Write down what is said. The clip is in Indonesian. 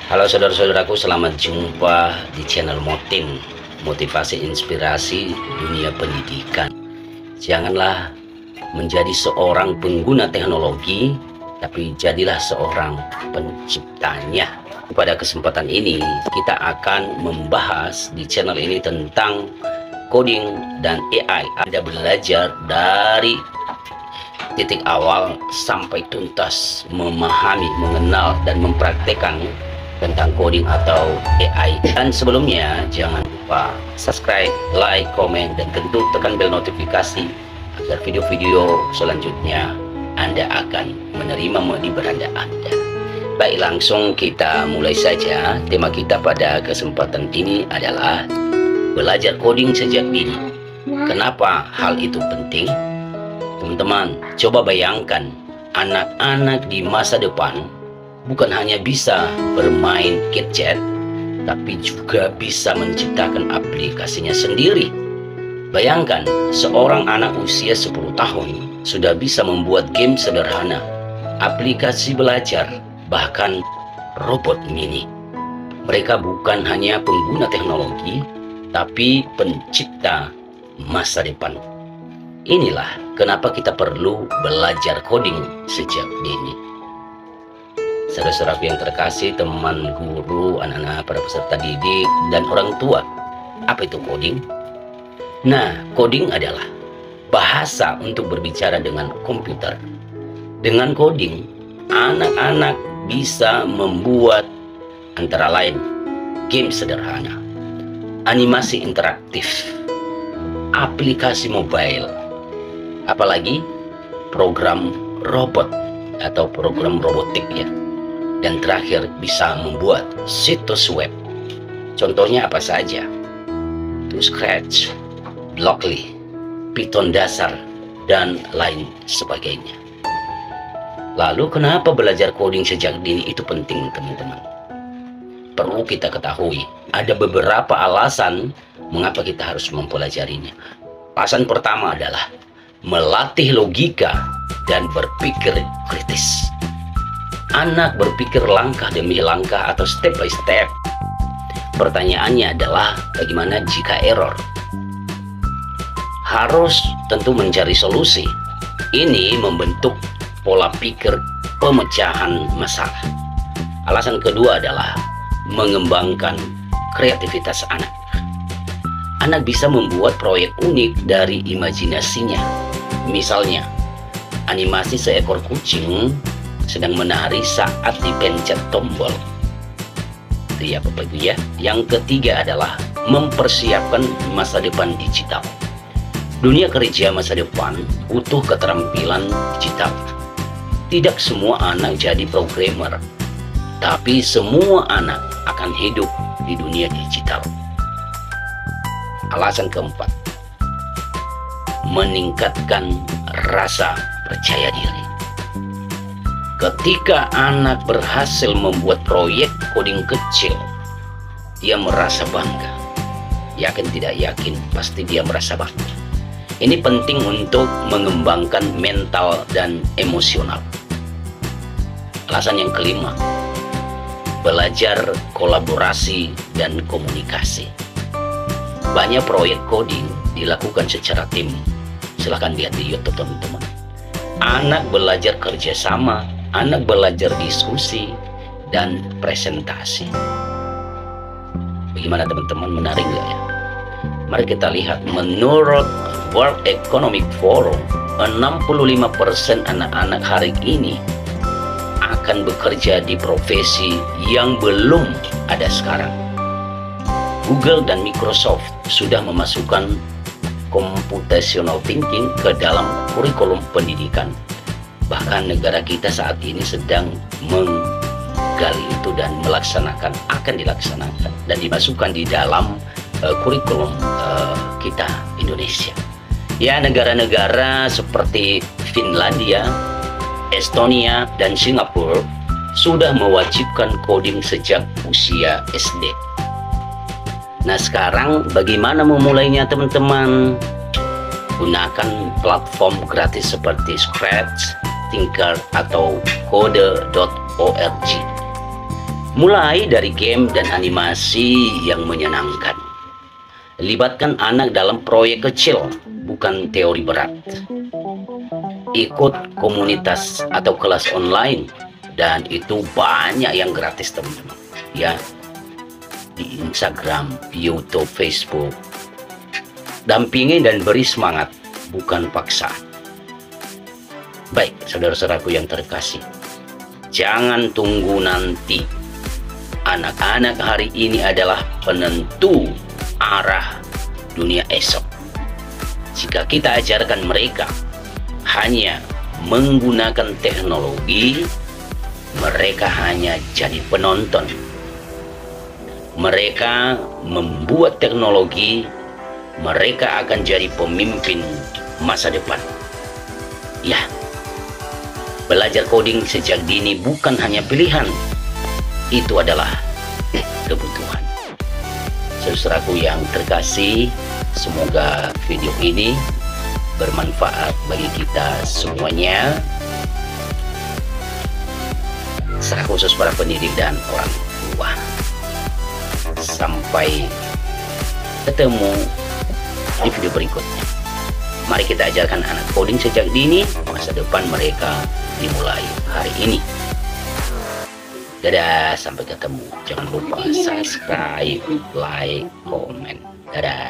Halo saudara-saudaraku, selamat jumpa di channel Motin, motivasi inspirasi dunia pendidikan. Janganlah menjadi seorang pengguna teknologi, tapi jadilah seorang penciptanya. Pada kesempatan ini kita akan membahas di channel ini tentang coding dan AI. Anda belajar dari titik awal sampai tuntas, memahami, mengenal, dan mempraktekkan tentang coding atau AI. Dan sebelumnya jangan lupa subscribe, like, komen, dan tentu tekan bel notifikasi agar video-video selanjutnya Anda akan menerima di beranda Anda. Baik, langsung kita mulai saja. Tema kita pada kesempatan ini adalah belajar coding sejak dini. Kenapa hal itu penting? Teman-teman, coba bayangkan anak-anak di masa depan bukan hanya bisa bermain gadget, tapi juga bisa menciptakan aplikasinya sendiri. Bayangkan, seorang anak usia 10 tahun sudah bisa membuat game sederhana, aplikasi belajar, bahkan robot mini. Mereka bukan hanya pengguna teknologi, tapi pencipta masa depan. Inilah kenapa kita perlu belajar coding sejak dini. Saudara-saudaraku yang terkasih, teman guru, anak-anak, para peserta didik, dan orang tua. Apa itu coding? Nah, coding adalah bahasa untuk berbicara dengan komputer. Dengan coding, anak-anak bisa membuat antara lain game sederhana, animasi interaktif, aplikasi mobile, apalagi program robot atau program robotik ya. Dan terakhir, bisa membuat situs web. Contohnya apa saja? To Scratch, Blockly, Python dasar, dan lain sebagainya. Lalu kenapa belajar coding sejak dini itu penting, teman-teman? Perlu kita ketahui, ada beberapa alasan mengapa kita harus mempelajarinya. Alasan pertama adalah melatih logika dan berpikir kritis. Anak berpikir langkah demi langkah atau step by step. Pertanyaannya adalah bagaimana jika error? Harus tentu mencari solusi. Ini membentuk pola pikir pemecahan masalah. Alasan kedua adalah mengembangkan kreativitas anak. Anak bisa membuat proyek unik dari imajinasinya. Misalnya, animasi seekor kucing sedang menari saat dipencet tombol. Itu ya Bapak Ibu ya. Yang ketiga adalah mempersiapkan masa depan digital. Dunia kerja masa depan butuh keterampilan digital. Tidak semua anak jadi programmer, tapi semua anak akan hidup di dunia digital. Alasan keempat, meningkatkan rasa percaya diri. Ketika anak berhasil membuat proyek coding kecil, dia merasa bangga. Yakin tidak yakin, pasti dia merasa bangga. Ini penting untuk mengembangkan mental dan emosional. Alasan yang kelima, belajar kolaborasi dan komunikasi. Banyak proyek coding dilakukan secara tim. Silahkan lihat di YouTube, teman-teman. Anak belajar kerjasama, anak belajar diskusi dan presentasi. Bagaimana teman-teman, menarik nggak ya? Mari kita lihat, menurut World Economic Forum, 65% anak-anak hari ini akan bekerja di profesi yang belum ada sekarang. Google dan Microsoft sudah memasukkan computational thinking ke dalam kurikulum pendidikan. Bahkan negara kita saat ini sedang menggali itu dan akan dilaksanakan dan dimasukkan di dalam kurikulum kita Indonesia. Ya, negara-negara seperti Finlandia, Estonia, dan Singapura sudah mewajibkan coding sejak usia SD. Nah, sekarang bagaimana memulainya, teman-teman? Gunakan platform gratis seperti Scratch, Tinker, atau Code.org. Mulai dari game dan animasi yang menyenangkan. Libatkan anak dalam proyek kecil, bukan teori berat. Ikut komunitas atau kelas online, dan itu banyak yang gratis teman-teman. Ya, di Instagram, YouTube, Facebook. Dampingi dan beri semangat, bukan paksa. Baik, saudara-saudaraku yang terkasih, jangan tunggu nanti. Anak-anak hari ini adalah penentu arah dunia esok. Jika kita ajarkan mereka hanya menggunakan teknologi, mereka hanya jadi penonton. Mereka membuat teknologi, mereka akan jadi pemimpin masa depan. Ya, belajar coding sejak dini bukan hanya pilihan, itu adalah kebutuhan. Saudaraku yang terkasih, semoga video ini bermanfaat bagi kita semuanya, secara khusus para pendidik dan orang tua. Sampai ketemu di video berikutnya. Mari kita ajarkan anak coding sejak dini, masa depan mereka dimulai hari ini. Dadah, sampai ketemu. Jangan lupa subscribe, like, komen. Dadah.